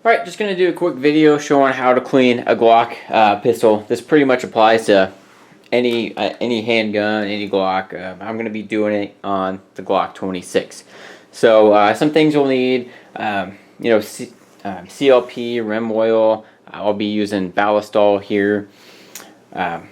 Alright, just going to do a quick video showing how to clean a Glock pistol. This pretty much applies to any handgun, any Glock. I'm going to be doing it on the Glock 26. So some things you'll need, CLP, rim oil. I'll be using ballistol here. A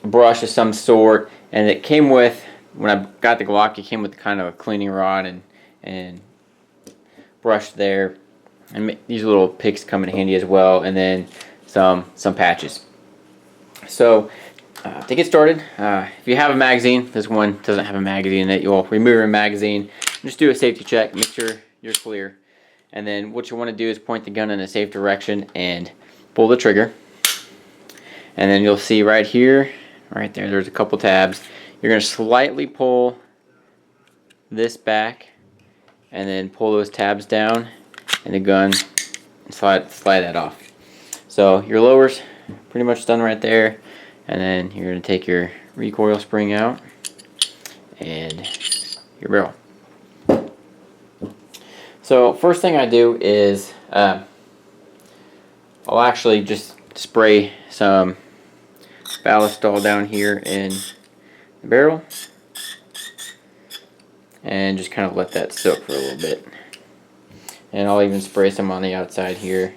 brush of some sort, and it came with, when I got the Glock, it came with kind of a cleaning rod and brush there. And these little picks come in handy as well, and then some patches. So to get started, if you have a magazine, this one doesn't have a magazine in it, you'll remove your magazine, just do a safety check, make sure you're clear, and then what you want to do is point the gun in a safe direction and pull the trigger. And then you'll see right here, right there, there's a couple tabs. You're going to slightly pull this back and then pull those tabs down, and the gun, slide that off. So your lower's pretty much done right there, and then you're going to take your recoil spring out and your barrel. So first thing I do is I'll actually just spray some ballistol down here in the barrel and just kind of let that soak for a little bit. And I'll even spray some on the outside here.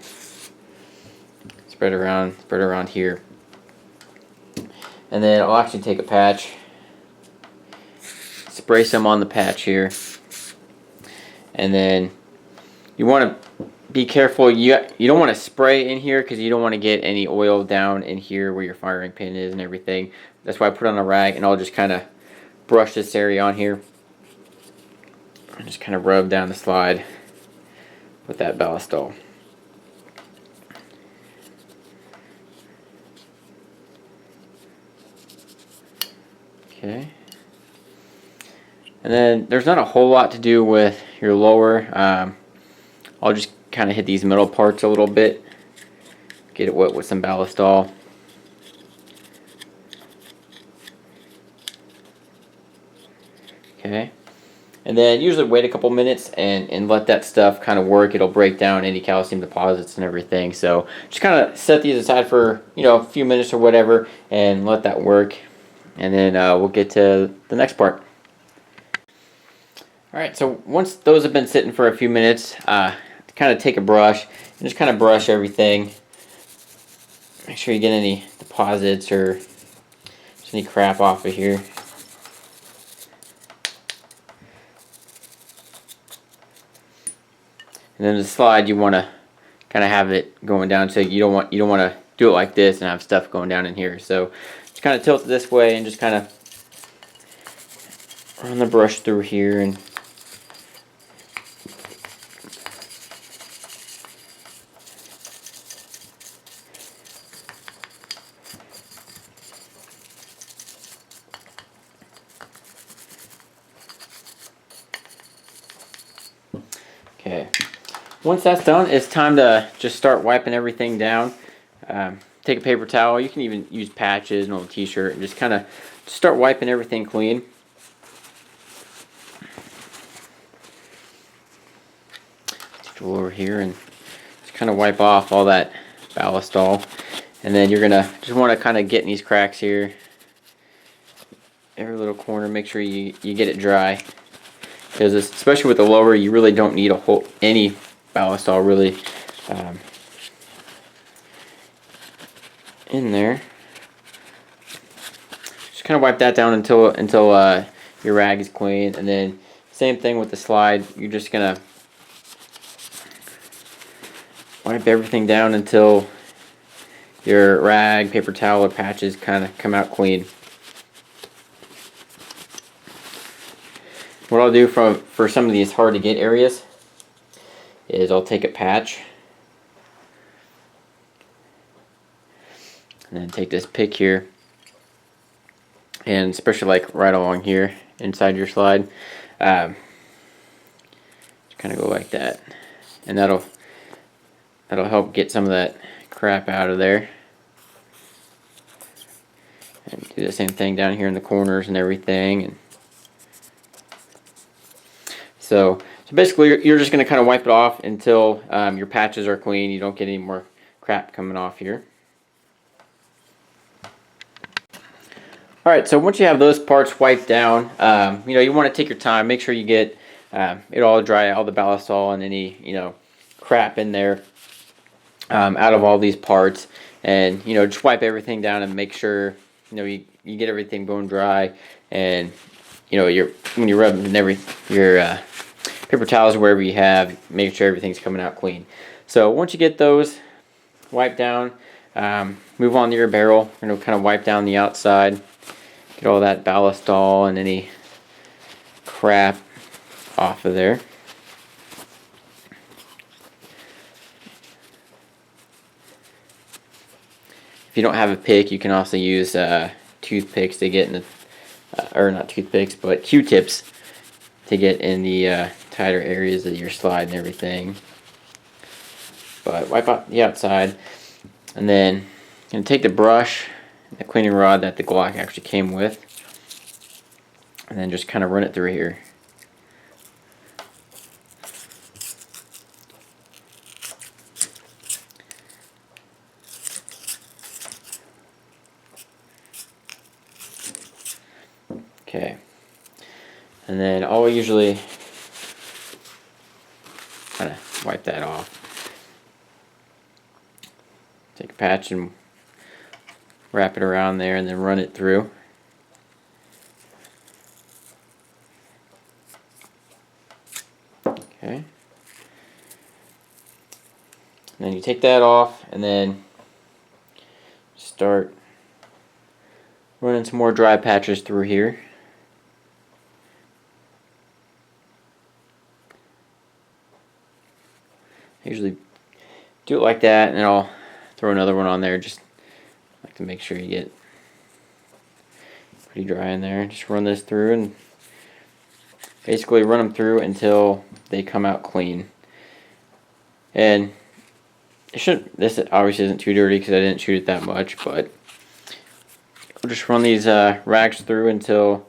Spread around here. And then I'll actually take a patch, spray some on the patch here. And then you want to be careful. You don't want to spray in here because you don't want to get any oil down in here where your firing pin is and everything. That's why I put on a rag, and I'll just kind of brush this area on here and just kind of rub down the slide with that ballistol. Okay. And then there's not a whole lot to do with your lower. I'll just kind of hit these middle parts a little bit, get it wet with some ballistol. Okay. And then usually wait a couple minutes and let that stuff kind of work. It'll break down any calcium deposits and everything. So just kind of set these aside for a few minutes or whatever and let that work. And then we'll get to the next part. Alright, so once those have been sitting for a few minutes, kind of take a brush and just kind of brush everything. Make sure you get any deposits or just any crap off of here. And then the slide, you want to kind of have it going down, so you don't want to do it like this and have stuff going down in here. So just kind of tilt it this way and just kind of run the brush through here and okay. Once that's done, it's time to just start wiping everything down. Take a paper towel. You can even use patches, an old t-shirt, and just kind of start wiping everything clean. Go over here and just kind of wipe off all that ballistol. And then you're gonna just want to kind of get in these cracks here. Every little corner, make sure you get it dry. Because especially with the lower, you really don't need any ballistol really in there. Just kind of wipe that down until your rag is clean, and then same thing with the slide. You're just gonna wipe everything down until your rag, paper towel, or patches kind of come out clean. What I'll do for some of these hard to get areas is I'll take a patch and then take this pick here, and especially like right along here inside your slide, just kind of go like that, and that'll help get some of that crap out of there. And do the same thing down here in the corners and everything. And so So basically, you're just going to kind of wipe it off until your patches are clean. You don't get any more crap coming off here. Alright, so once you have those parts wiped down, you want to take your time. Make sure you get it all dry, all the ballistol and any, crap in there out of all these parts. And, just wipe everything down and make sure, you get everything bone dry. And, when you're rubbing your paper towels or wherever you have, make sure everything's coming out clean. So once you get those wiped down, move on to your barrel. Kind of wipe down the outside. Get all that ballistol and any crap off of there. If you don't have a pick, you can also use toothpicks to get in the, or not toothpicks, but Q-tips to get in the tighter areas of your slide and everything. But wipe out the outside, and then you're going to take the brush, the cleaning rod that the Glock actually came with, and then just kind of run it through here. Okay, and then I'll usually kind of wipe that off. Take a patch and wrap it around there and then run it through. Okay. And then you take that off and then start running some more dry patches through here. I usually do it like that, and then I'll throw another one on there. Just like to make sure you get pretty dry in there. Just run this through and basically run them through until they come out clean. And this obviously isn't too dirty because I didn't shoot it that much, but we'll just run these rags through until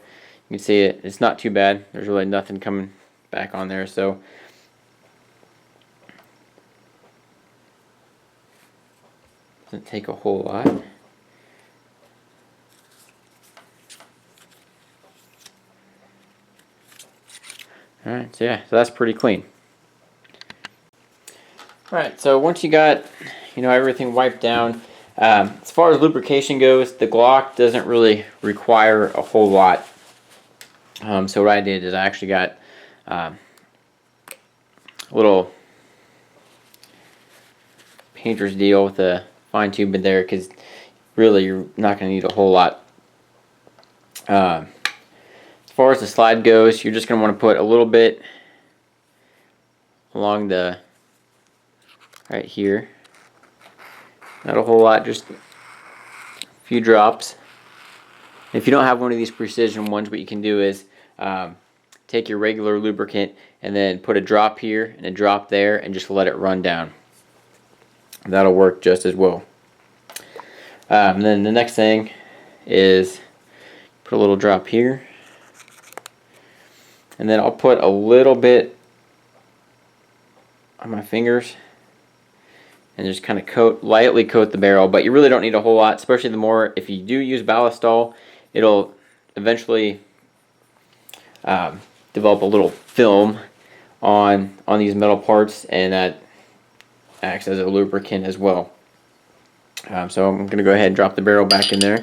you can see it. It's not too bad. There's really nothing coming back on there, so doesn't take a whole lot. Alright, so yeah, so that's pretty clean. Alright, so once you got everything wiped down, as far as lubrication goes, the Glock doesn't really require a whole lot. So what I did is I actually got a little painter's deal with a fine tube in there, because really you're not going to need a whole lot. As far as the slide goes, you're just going to want to put a little bit along the right here. Not a whole lot, just a few drops. If you don't have one of these precision ones, what you can do is take your regular lubricant and then put a drop here and a drop there and just let it run down. That'll work just as well. And then the next thing is put a little drop here, and then I'll put a little bit on my fingers and just kind of lightly coat the barrel. But you really don't need a whole lot, especially if you do use ballistol, it'll eventually develop a little film on these metal parts, and that acts as a lubricant as well. So I'm going to go ahead and drop the barrel back in there,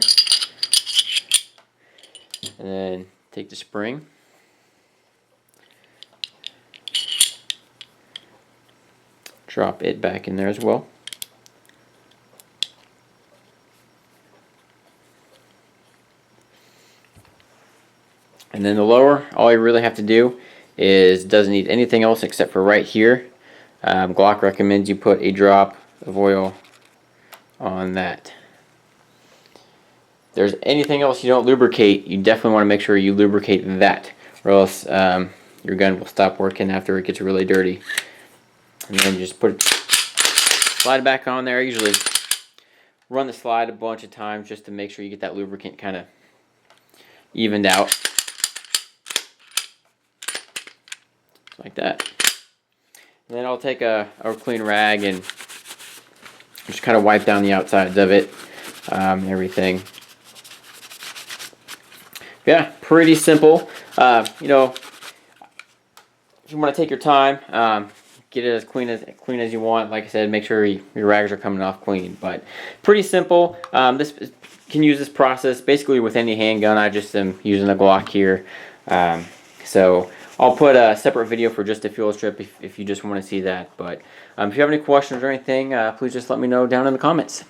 and then take the spring, drop it back in there as well. And then the lower, all you really have to do is, doesn't need anything else except for right here. Glock recommends you put a drop of oil on that. If there's anything else you don't lubricate, you definitely want to make sure you lubricate that, or else your gun will stop working after it gets really dirty. And then just slide it back on there. I usually run the slide a bunch of times just to make sure you get that lubricant kind of evened out. like that. And then I'll take a clean rag and just kind of wipe down the outsides of it, everything. Yeah, pretty simple. You know, if you want to take your time, get it as clean as you want. Like I said, make sure your rags are coming off clean. But pretty simple. This can use this process basically with any handgun. I just am using a Glock here. So I'll put a separate video for just a fuel strip if you just want to see that. But if you have any questions or anything, please just let me know down in the comments.